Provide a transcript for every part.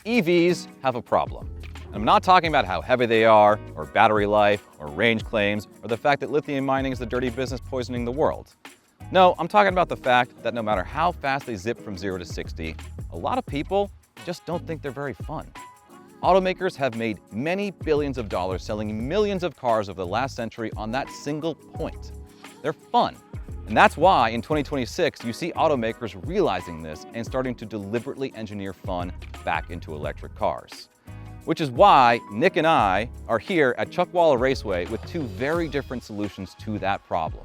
EVs have a problem. I'm not talking about how heavy they are, or battery life, or range claims, or the fact that lithium mining is the dirty business poisoning the world. No, I'm talking about the fact that no matter how fast they zip from 0 to 60, a lot of people just don't think they're very fun. Automakers have made many billions of dollars selling millions of cars over the last century on that single point. They're fun. And that's why in 2026, you see automakers realizing this and starting to deliberately engineer fun back into electric cars. Which is why Nick and I are here at Chuckwalla Raceway with two very different solutions to that problem.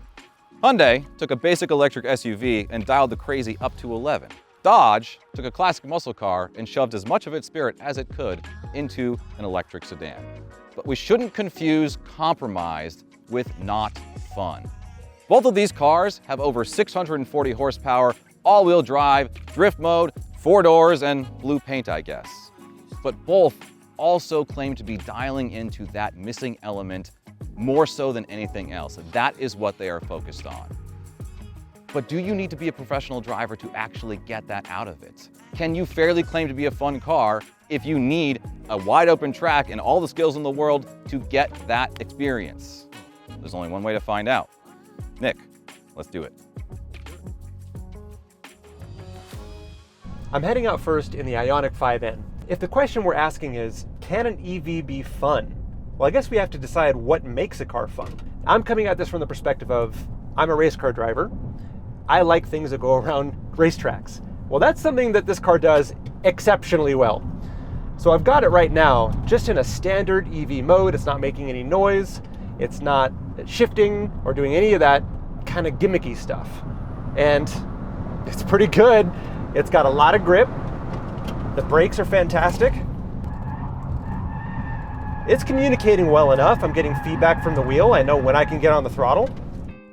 Hyundai took a basic electric SUV and dialed the crazy up to 11. Dodge took a classic muscle car and shoved as much of its spirit as it could into an electric sedan. But we shouldn't confuse compromised with not fun. Both of these cars have over 640 horsepower, all-wheel drive, drift mode, 4 doors, and blue paint, I guess. But both also claim to be dialing into that missing element more so than anything else. That is what they are focused on. But do you need to be a professional driver to actually get that out of it? Can you fairly claim to be a fun car if you need a wide open track and all the skills in the world to get that experience? There's only one way to find out. Nick, let's do it. I'm heading out first in the Ioniq 5N. If the question we're asking is, can an EV be fun? Well, I guess we have to decide what makes a car fun. I'm coming at this from the perspective of, I'm a race car driver. I like things that go around racetracks. Well, that's something that this car does exceptionally well. So I've got it right now, just in a standard EV mode. It's not making any noise. It's not shifting or doing any of that kind of gimmicky stuff. And it's pretty good. It's got a lot of grip. The brakes are fantastic. It's communicating well enough. I'm getting feedback from the wheel. I know when I can get on the throttle.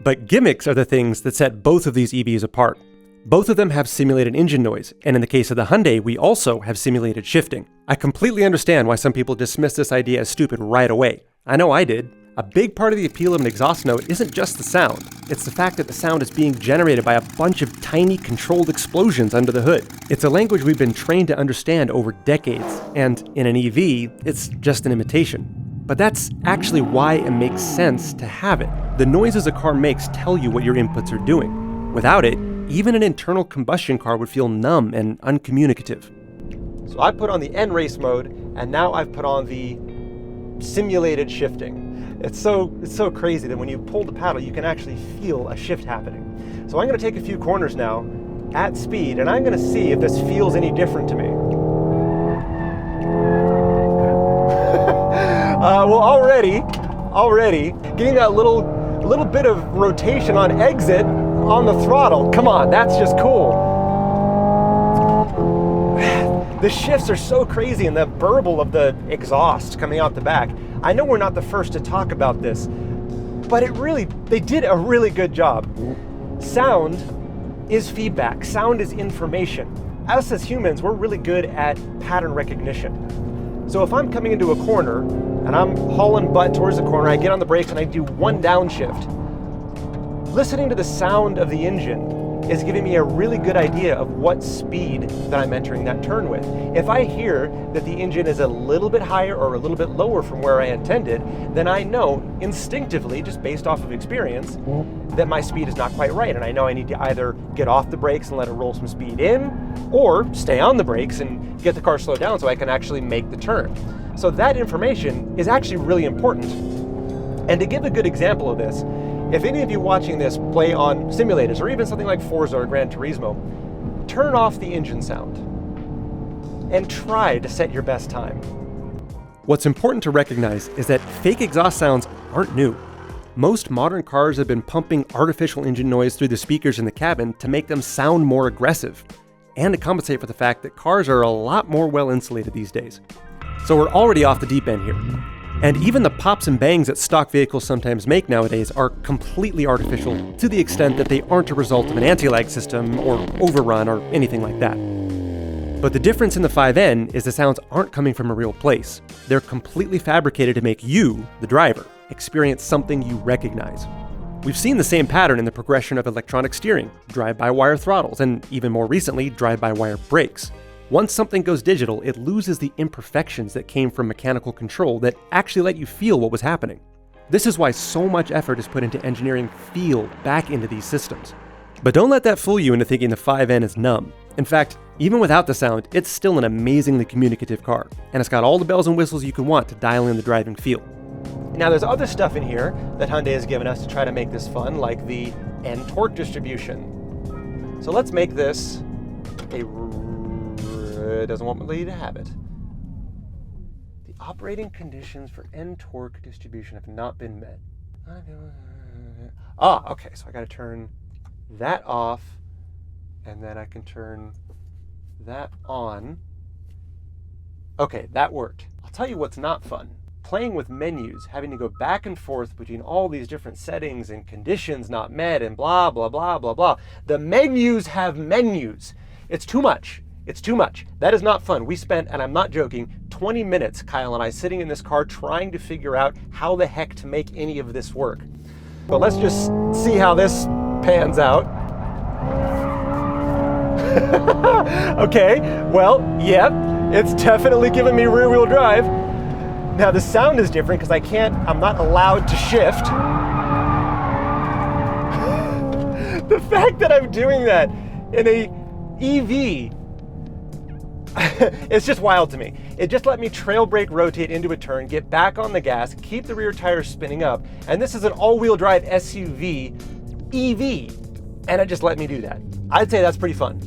But gimmicks are the things that set both of these EVs apart. Both of them have simulated engine noise, and in the case of the Hyundai, we also have simulated shifting. I completely understand why some people dismiss this idea as stupid right away. I know I did. A big part of the appeal of an exhaust note isn't just the sound. It's the fact that the sound is being generated by a bunch of tiny controlled explosions under the hood. It's a language we've been trained to understand over decades, and in an EV, it's just an imitation. But that's actually why it makes sense to have it. The noises a car makes tell you what your inputs are doing. Without it, even an internal combustion car would feel numb and uncommunicative. So I put on the N race mode, and now I've put on the simulated shifting. It's so crazy that when you pull the paddle, you can actually feel a shift happening. So I'm going to take a few corners now at speed, and I'm going to see if this feels any different to me. Well, already getting that little bit of rotation on exit on the throttle. Come on, that's just cool. The shifts are so crazy, and the burble of the exhaust coming out the back. I know we're not the first to talk about this, but they did a really good job. Sound is feedback. Sound is information. Us as humans, we're really good at pattern recognition. So if I'm coming into a corner and I'm hauling butt towards the corner, I get on the brakes and I do one downshift. Listening to the sound of the engine is giving me a really good idea of what speed that I'm entering that turn with. If I hear that the engine is a little bit higher or a little bit lower from where I intended, then I know instinctively, just based off of experience, that my speed is not quite right. And I know I need to either get off the brakes and let it roll some speed in, or stay on the brakes and get the car slowed down so I can actually make the turn. So that information is actually really important. And to give a good example of this, if any of you watching this play on simulators or even something like Forza or Gran Turismo, turn off the engine sound and try to set your best time. What's important to recognize is that fake exhaust sounds aren't new. Most modern cars have been pumping artificial engine noise through the speakers in the cabin to make them sound more aggressive, and to compensate for the fact that cars are a lot more well insulated these days. So we're already off the deep end here. And even the pops and bangs that stock vehicles sometimes make nowadays are completely artificial to the extent that they aren't a result of an anti-lag system or overrun or anything like that. But the difference in the 5N is the sounds aren't coming from a real place. They're completely fabricated to make you, the driver, experience something you recognize. We've seen the same pattern in the progression of electronic steering, drive-by-wire throttles, and even more recently, drive-by-wire brakes. Once something goes digital, it loses the imperfections that came from mechanical control that actually let you feel what was happening. This is why so much effort is put into engineering feel back into these systems. But don't let that fool you into thinking the 5N is numb. In fact, even without the sound, it's still an amazingly communicative car, and it's got all the bells and whistles you can want to dial in the driving feel. Now there's other stuff in here that Hyundai has given us to try to make this fun, like the N torque distribution. So let's make this it doesn't want me to have it. The operating conditions for N torque distribution have not been met. Okay, so I gotta turn that off, and then I can turn that on. Okay, that worked. I'll tell you what's not fun. Playing with menus, having to go back and forth between all these different settings and conditions not met and blah, blah, blah, blah, blah. The menus have menus. It's too much. It's too much. That is not fun. We spent, and I'm not joking, 20 minutes, Kyle and I, sitting in this car trying to figure out how the heck to make any of this work. But let's just see how this pans out. Okay, well, yep, it's definitely giving me rear wheel drive. Now the sound is different because I'm not allowed to shift. The fact that I'm doing that in a EV, it's just wild to me. It just let me trail brake rotate into a turn, get back on the gas, keep the rear tires spinning up, and this is an all-wheel drive SUV EV, and it just let me do that. I'd say that's pretty fun.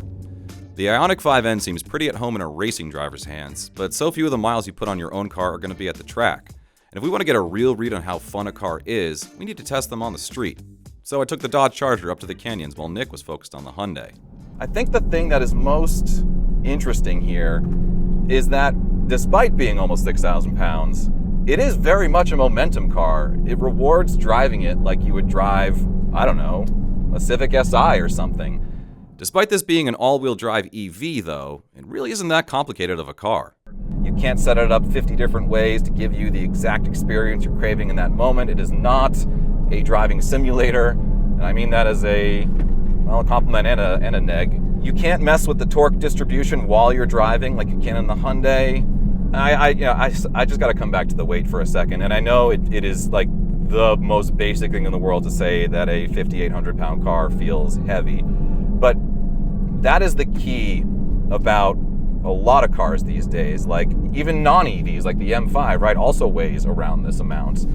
The Ioniq 5N seems pretty at home in a racing driver's hands, but so few of the miles you put on your own car are going to be at the track. And if we want to get a real read on how fun a car is, we need to test them on the street. So I took the Dodge Charger up to the canyons while Nick was focused on the Hyundai. I think the thing that is most interesting here is that despite being almost 6,000 pounds, it is very much a momentum car. It rewards driving it like you would drive, I don't know, a Civic Si or something. Despite this being an all-wheel drive EV, though, it really isn't that complicated of a car. You can't set it up 50 different ways to give you the exact experience you're craving in that moment. It is not a driving simulator, and I mean that as a compliment and a neg. You can't mess with the torque distribution while you're driving like you can in the Hyundai. I just got to come back to the weight for a second, and I know it is like the most basic thing in the world to say that a 5,800-pound car feels heavy, but that is the key about a lot of cars these days. Like even non-EVs, like the M5, right, also weighs around this amount,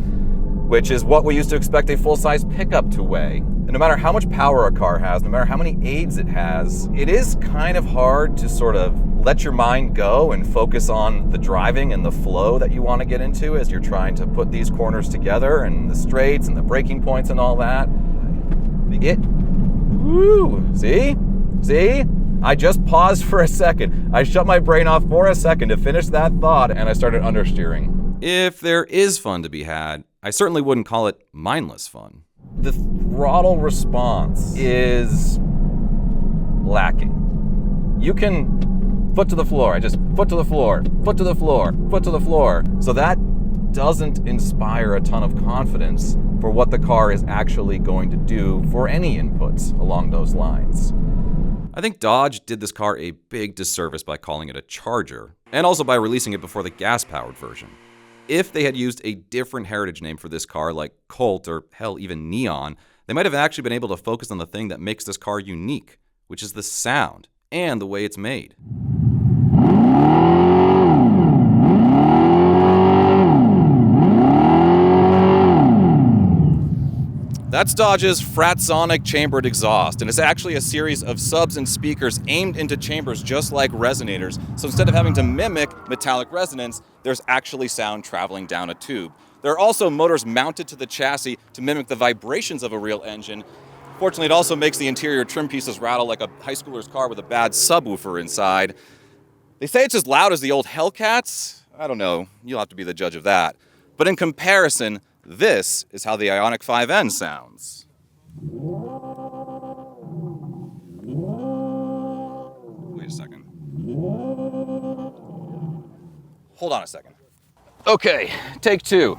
which is what we used to expect a full-size pickup to weigh. And no matter how much power a car has, no matter how many aids it has, it is kind of hard to sort of let your mind go and focus on the driving and the flow that you want to get into as you're trying to put these corners together and the straights and the braking points and all that. See? I just paused for a second. I shut my brain off for a second to finish that thought, and I started understeering. If there is fun to be had, I certainly wouldn't call it mindless fun. The throttle response is lacking. You can foot to the floor. I just foot to the floor, foot to the floor, foot to the floor. So that doesn't inspire a ton of confidence for what the car is actually going to do for any inputs along those lines. I think Dodge did this car a big disservice by calling it a Charger, and also by releasing it before the gas-powered version. If they had used a different heritage name for this car, like Colt or hell, even Neon, they might have actually been able to focus on the thing that makes this car unique, which is the sound and the way it's made. That's Dodge's Fratsonic chambered exhaust, and it's actually a series of subs and speakers aimed into chambers just like resonators. So instead of having to mimic metallic resonance, there's actually sound traveling down a tube. There are also motors mounted to the chassis to mimic the vibrations of a real engine. Fortunately, it also makes the interior trim pieces rattle like a high schooler's car with a bad subwoofer inside. They say it's as loud as the old Hellcats. I don't know, you'll have to be the judge of that. But in comparison, this is how the Ioniq 5N sounds. Wait a second. Hold on a second. Okay, take two.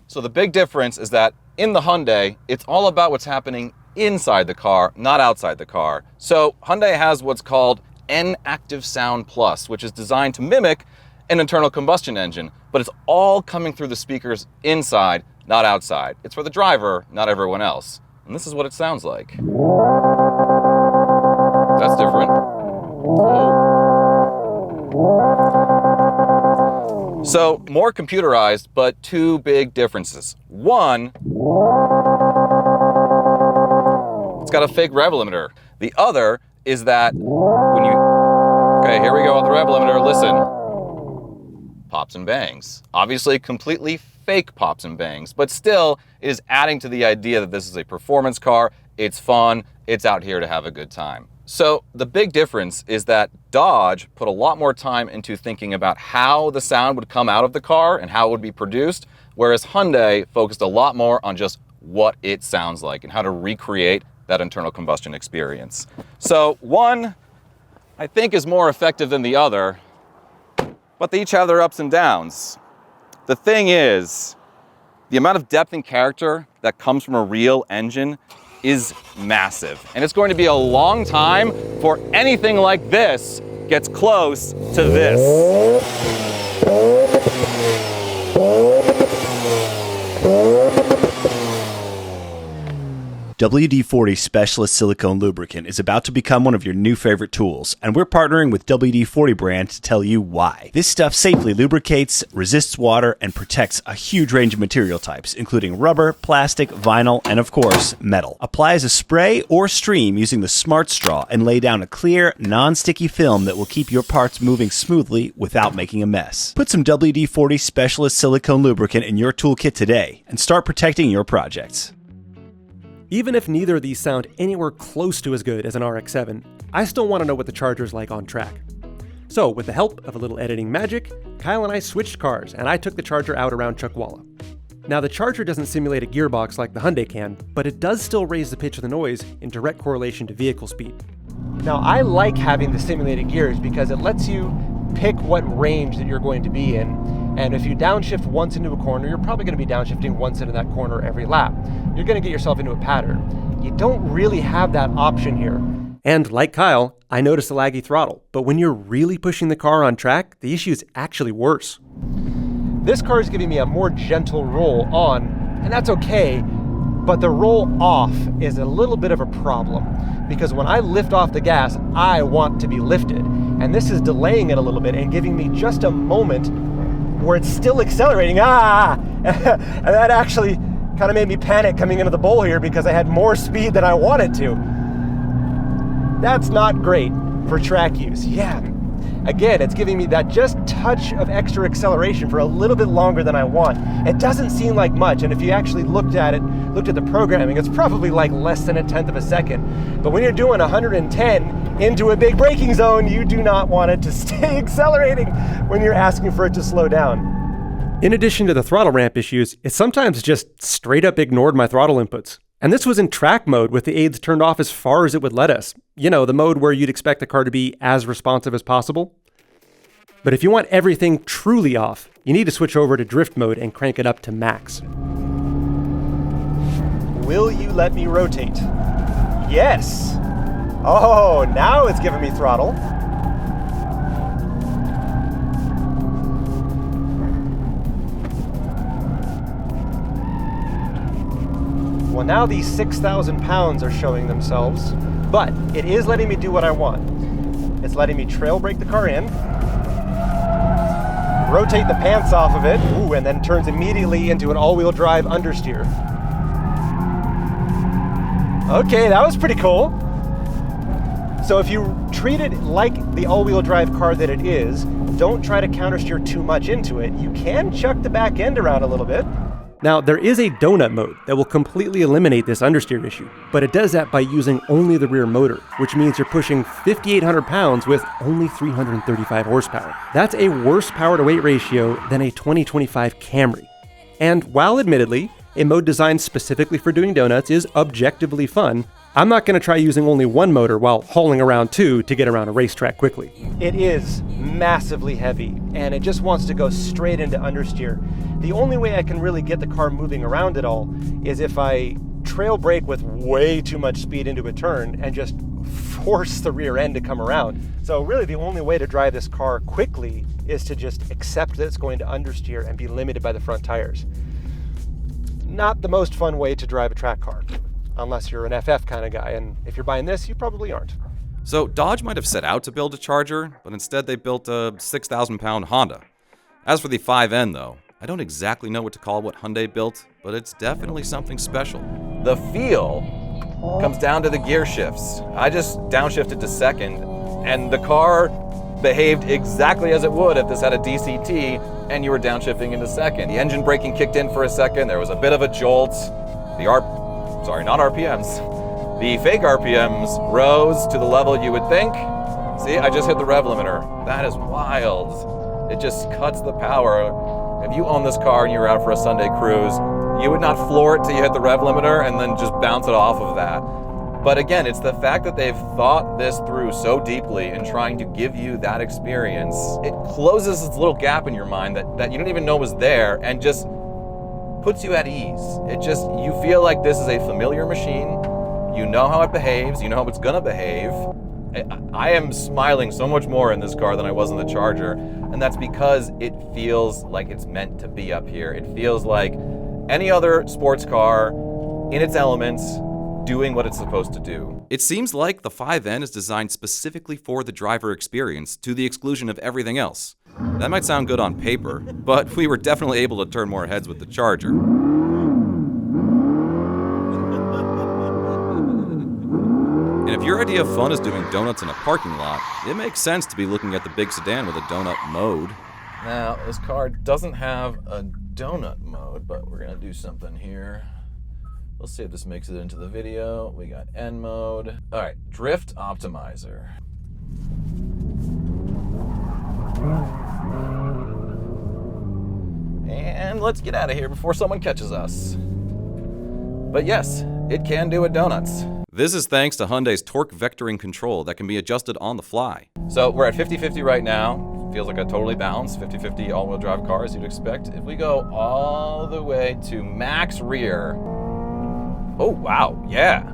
So the big difference is that in the Hyundai, it's all about what's happening inside the car, not outside the car. So Hyundai has what's called N-Active Sound Plus, which is designed to mimic an internal combustion engine, but it's all coming through the speakers inside, not outside. It's for the driver, not everyone else. And this is what it sounds like. That's different. Whoa. So, more computerized, but two big differences. One, it's got a fake rev limiter. The other is that when you... Okay, here we go on the rev limiter, listen. Pops and bangs. Obviously completely fake pops and bangs, but still it is adding to the idea that this is a performance car, it's fun, it's out here to have a good time. So the big difference is that Dodge put a lot more time into thinking about how the sound would come out of the car and how it would be produced, whereas Hyundai focused a lot more on just what it sounds like and how to recreate that internal combustion experience. So one, I think, is more effective than the other, but they each have their ups and downs. The thing is, the amount of depth and character that comes from a real engine is massive. And it's going to be a long time before anything like this gets close to this. WD-40 Specialist Silicone Lubricant is about to become one of your new favorite tools, and we're partnering with WD-40 brand to tell you why. This stuff safely lubricates, resists water, and protects a huge range of material types, including rubber, plastic, vinyl, and of course, metal. Apply as a spray or stream using the Smart Straw and lay down a clear, non-sticky film that will keep your parts moving smoothly without making a mess. Put some WD-40 Specialist Silicone Lubricant in your toolkit today and start protecting your projects. Even if neither of these sound anywhere close to as good as an RX-7, I still want to know what the Charger's like on track. So, with the help of a little editing magic, Kyle and I switched cars, and I took the Charger out around Chuckwalla. Now, the Charger doesn't simulate a gearbox like the Hyundai can, but it does still raise the pitch of the noise in direct correlation to vehicle speed. Now, I like having the simulated gears because it lets you pick what range that you're going to be in. And if you downshift once into a corner, you're probably going to be downshifting once into that corner every lap. You're going to get yourself into a pattern. You don't really have that option here. And like Kyle, I noticed a laggy throttle, but when you're really pushing the car on track, the issue is actually worse. This car is giving me a more gentle roll on, and that's okay, but the roll off is a little bit of a problem because when I lift off the gas, I want to be lifted. And this is delaying it a little bit and giving me just a moment where it's still accelerating. And that actually kind of made me panic coming into the bowl here because I had more speed than I wanted to. That's not great for track use. Yeah, again, it's giving me that just touch of extra acceleration for a little bit longer than I want. It doesn't seem like much, and if you actually looked at the programming, it's probably like less than 1/10 of a second. But when you're doing 110 into a big braking zone, you do not want it to stay accelerating when you're asking for it to slow down. In addition to the throttle ramp issues, it sometimes just straight up ignored my throttle inputs. And this was in track mode with the aids turned off as far as it would let us. You know, the mode where you'd expect the car to be as responsive as possible. But if you want everything truly off, you need to switch over to drift mode and crank it up to max. Will you let me rotate? Yes. Oh, now it's giving me throttle. Well, now these 6,000 pounds are showing themselves, but it is letting me do what I want. It's letting me trail brake the car in, rotate the pants off of it, and then turns immediately into an all-wheel drive understeer. Okay, that was pretty cool. So if you treat it like the all-wheel drive car that it is, don't try to countersteer too much into it. You can chuck the back end around a little bit. Now, there is a donut mode that will completely eliminate this understeer issue, but it does that by using only the rear motor, which means you're pushing 5,800 pounds with only 335 horsepower. That's a worse power-to-weight ratio than a 2025 Camry. And while admittedly, a mode designed specifically for doing donuts is objectively fun, I'm not going to try using only one motor while hauling around two to get around a racetrack quickly. It is massively heavy, and it just wants to go straight into understeer. The only way I can really get the car moving around at all is if I trail brake with way too much speed into a turn and just force the rear end to come around. So really the only way to drive this car quickly is to just accept that it's going to understeer and be limited by the front tires. Not the most fun way to drive a track car, unless you're an FF kind of guy, and if you're buying this, you probably aren't. So Dodge might have set out to build a Charger, but instead they built a 6,000-pound Honda. As for the 5N though, I don't exactly know what to call what Hyundai built, but it's definitely something special. The feel comes down to the gear shifts. I just downshifted to second, and the car behaved exactly as it would if this had a DCT and you were downshifting into second. The engine braking kicked in for a second, there was a bit of a jolt. Not RPMs. The fake RPMs rose to the level you would think. See, I just hit the rev limiter. That is wild. It just cuts the power. If you own this car and you were out for a Sunday cruise, you would not floor it till you hit the rev limiter and then just bounce it off of that. But again, it's the fact that they've thought this through so deeply in trying to give you that experience. It closes this little gap in your mind that you didn't even know was there and just puts you at ease. You feel like this is a familiar machine. You know how it behaves, you know how it's gonna behave. I am smiling so much more in this car than I was in the Charger, and that's because it feels like it's meant to be up here. It feels like any other sports car in its elements, doing what it's supposed to do. It seems like the 5N is designed specifically for the driver experience, to the exclusion of everything else. That might sound good on paper, but we were definitely able to turn more heads with the Charger. And if your idea of fun is doing donuts in a parking lot, it makes sense to be looking at the big sedan with a donut mode. Now, this car doesn't have a donut mode, but we're gonna do something here. Let's see if this makes it into the video. We got N mode. All right, drift optimizer. And let's get out of here before someone catches us. But yes, it can do a donuts. This is thanks to Hyundai's torque vectoring control that can be adjusted on the fly. So we're at 50-50 right now. Feels like a totally balanced 50-50 all-wheel drive car as you'd expect. If we go all the way to max rear, oh wow, yeah.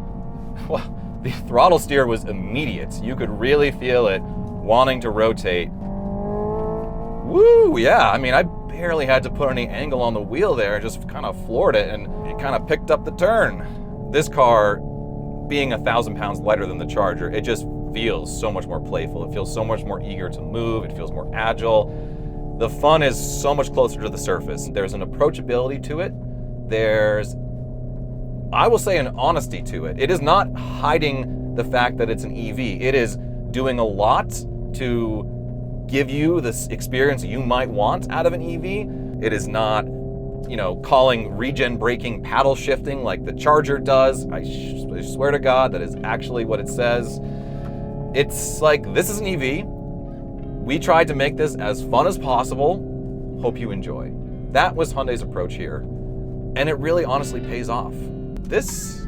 Well, the throttle steer was immediate. You could really feel it wanting to rotate. Woo, yeah, I mean, I barely had to put any angle on the wheel there, just kind of floored it and it kind of picked up the turn. This car, being 1,000 pounds lighter than the Charger, it just feels so much more playful. It feels so much more eager to move. It feels more agile. The fun is so much closer to the surface. There's an approachability to it. There's, I will say, an honesty to it. It is not hiding the fact that it's an EV. It is doing a lot to give you this experience you might want out of an EV. It is not, calling regen braking paddle shifting like the Charger does. I swear to God, that is actually what it says. It's like, this is an EV. We tried to make this as fun as possible. Hope you enjoy. That was Hyundai's approach here. And it really honestly pays off. This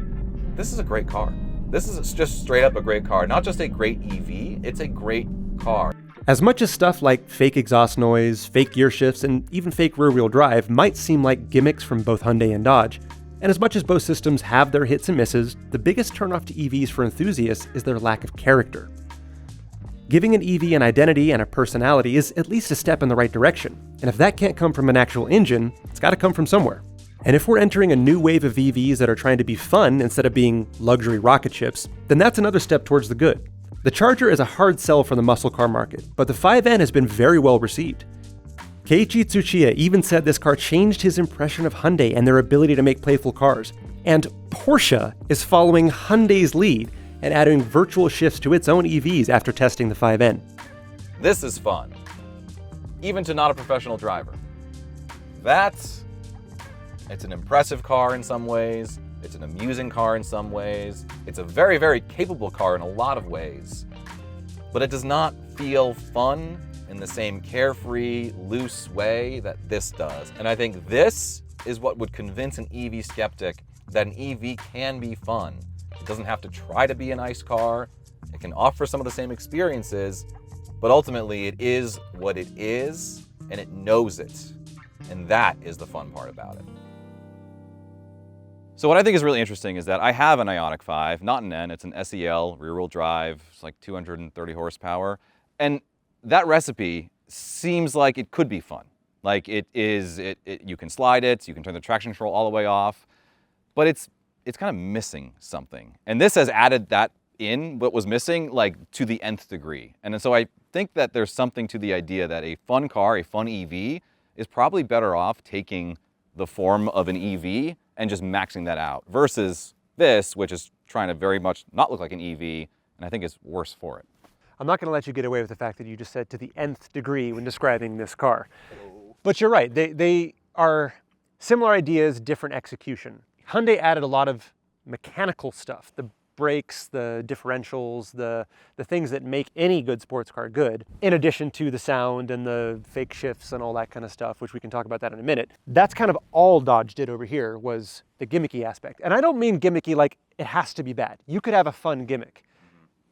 is a great car. This is just straight up a great car. Not just a great EV, it's a great car. As much as stuff like fake exhaust noise, fake gear shifts, and even fake rear-wheel drive might seem like gimmicks from both Hyundai and Dodge, and as much as both systems have their hits and misses, the biggest turnoff to EVs for enthusiasts is their lack of character. Giving an EV an identity and a personality is at least a step in the right direction, and if that can't come from an actual engine, it's gotta come from somewhere. And if we're entering a new wave of EVs that are trying to be fun instead of being luxury rocket ships, then that's another step towards the good. The Charger is a hard sell for the muscle car market, but the 5N has been very well received. Keiichi Tsuchiya even said this car changed his impression of Hyundai and their ability to make playful cars. And Porsche is following Hyundai's lead and adding virtual shifts to its own EVs after testing the 5N. This is fun, even to not a professional driver. It's an impressive car in some ways. It's an amusing car in some ways. It's a very, very capable car in a lot of ways. But it does not feel fun in the same carefree, loose way that this does. And I think this is what would convince an EV skeptic that an EV can be fun. It doesn't have to try to be a nice car. It can offer some of the same experiences, but ultimately it is what it is, and it knows it. And that is the fun part about it. So what I think is really interesting is that I have an Ioniq 5, not an N, it's an SEL, rear-wheel drive, it's like 230 horsepower. And that recipe seems like it could be fun. Like you can slide it, you can turn the traction control all the way off, but it's kind of missing something. And this has added that in, what was missing, like to the nth degree. And so I think that there's something to the idea that a fun car, a fun EV, is probably better off taking the form of an EV and just maxing that out versus this, which is trying to very much not look like an EV, and I think is worse for it. I'm not going to let you get away with the fact that you just said to the nth degree when describing this car. But you're right, they are similar ideas, different execution. Hyundai added a lot of mechanical stuff, the brakes, the differentials, the things that make any good sports car good, in addition to the sound and the fake shifts and all that kind of stuff, which we can talk about that in a minute. That's kind of all Dodge did over here, was the gimmicky aspect. And I don't mean gimmicky like it has to be bad. You could have a fun gimmick.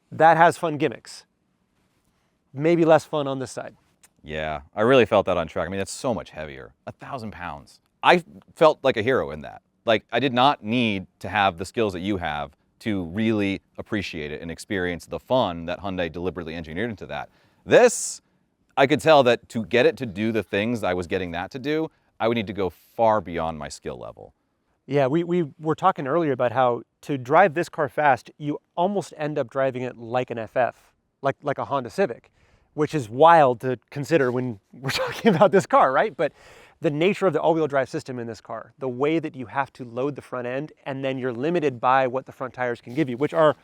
That has fun gimmicks. Maybe less fun on this side. Yeah, I really felt that on track. I mean, it's so much heavier, 1,000 pounds. I felt like a hero in that. Like, I did not need to have the skills that you have to really appreciate it and experience the fun that Hyundai deliberately engineered into that. This, I could tell that to get it to do the things I was getting that to do, I would need to go far beyond my skill level. Yeah, we were talking earlier about how to drive this car fast, you almost end up driving it like an FF, like a Honda Civic, which is wild to consider when we're talking about this car, right? But the nature of the all-wheel drive system in this car, the way that you have to load the front end, and then you're limited by what the front tires can give you, which are,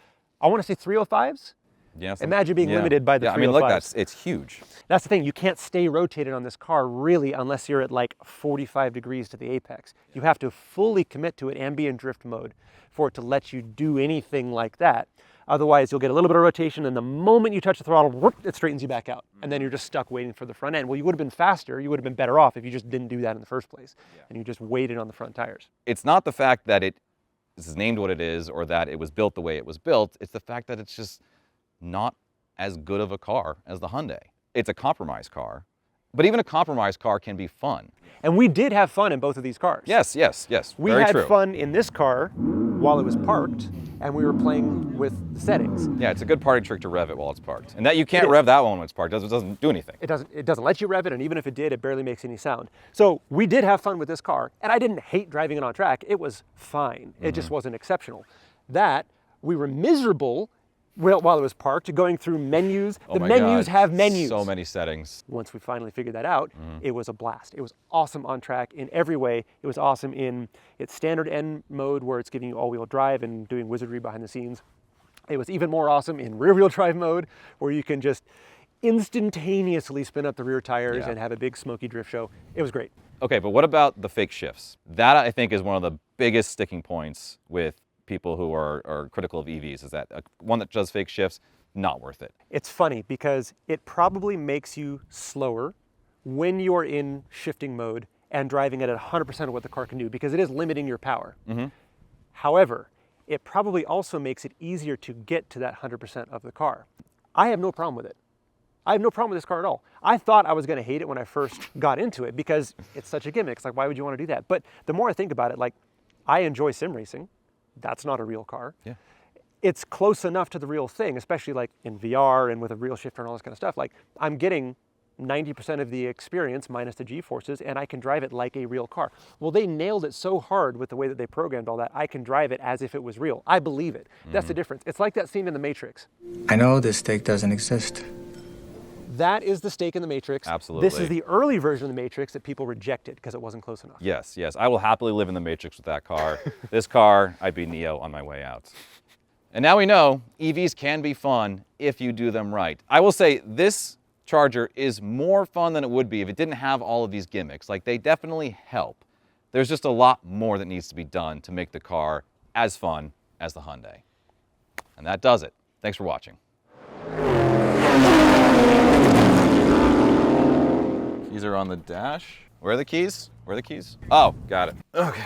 I want to say 305s? Yeah, Imagine being limited by the 305s. I mean, look, it's huge. That's the thing, you can't stay rotated on this car really unless you're at like 45 degrees to the apex. You have to fully commit to an ambient drift mode for it to let you do anything like that. Otherwise, you'll get a little bit of rotation, and the moment you touch the throttle, whoop, it straightens you back out. And then you're just stuck waiting for the front end. Well, you would have been faster, you would have been better off if you just didn't do that in the first place, and you just waited on the front tires. It's not the fact that this is named what it is or that it was built the way it was built. It's the fact that it's just not as good of a car as the Hyundai. It's a compromise car, but even a compromise car can be fun. And we did have fun in both of these cars. Yes, We very had true. fun in this car while it was parked, and we were playing with the settings. Yeah, it's a good party trick to rev it while it's parked. And that you can't rev that one when it's parked. It doesn't do anything. It doesn't let you rev it, and even if it did, it barely makes any sound. So we did have fun with this car, and I didn't hate driving it on track. It was fine. It just wasn't exceptional. That, we were miserable while it was parked, going through menus. Oh the my menus God. have menus. So many settings. Once we finally figured that out, it was a blast. It was awesome on track in every way. It was awesome in its standard N mode, where it's giving you all-wheel drive and doing wizardry behind the scenes. It was even more awesome in rear-wheel drive mode, where you can just instantaneously spin up the rear tires and have a big smoky drift show. It was great. Okay, but what about the fake shifts? That, I think, is one of the biggest sticking points with people who are critical of EVs, is that one that does fake shifts, not worth it. It's funny because it probably makes you slower when you're in shifting mode and driving it at 100% of what the car can do, because it is limiting your power. However, it probably also makes it easier to get to that 100% of the car. I have no problem with it. I have no problem with this car at all. I thought I was going to hate it when I first got into it because it's such a gimmick. It's like, why would you want to do that? But the more I think about it, like, I enjoy sim racing. That's not a real car. Yeah. It's close enough to the real thing, especially like in VR and with a real shifter and all this kind of stuff. Like, I'm getting 90% of the experience minus the G-forces, and I can drive it like a real car. Well, they nailed it so hard with the way that they programmed all that, I can drive it as if it was real. I believe it. That's the difference. It's like that scene in The Matrix. I know this steak doesn't exist. That is the stake in The Matrix. Absolutely. This is the early version of The Matrix that people rejected because it wasn't close enough. Yes, yes. I will happily live in the Matrix with that car. This car, I'd be Neo on my way out. And now we know EVs can be fun if you do them right. I will say this Charger is more fun than it would be if it didn't have all of these gimmicks. Like, they definitely help. There's just a lot more that needs to be done to make the car as fun as the Hyundai. And that does it. Thanks for watching. Keys are on the dash. Where are the keys? Where are the keys? Oh, got it. Okay.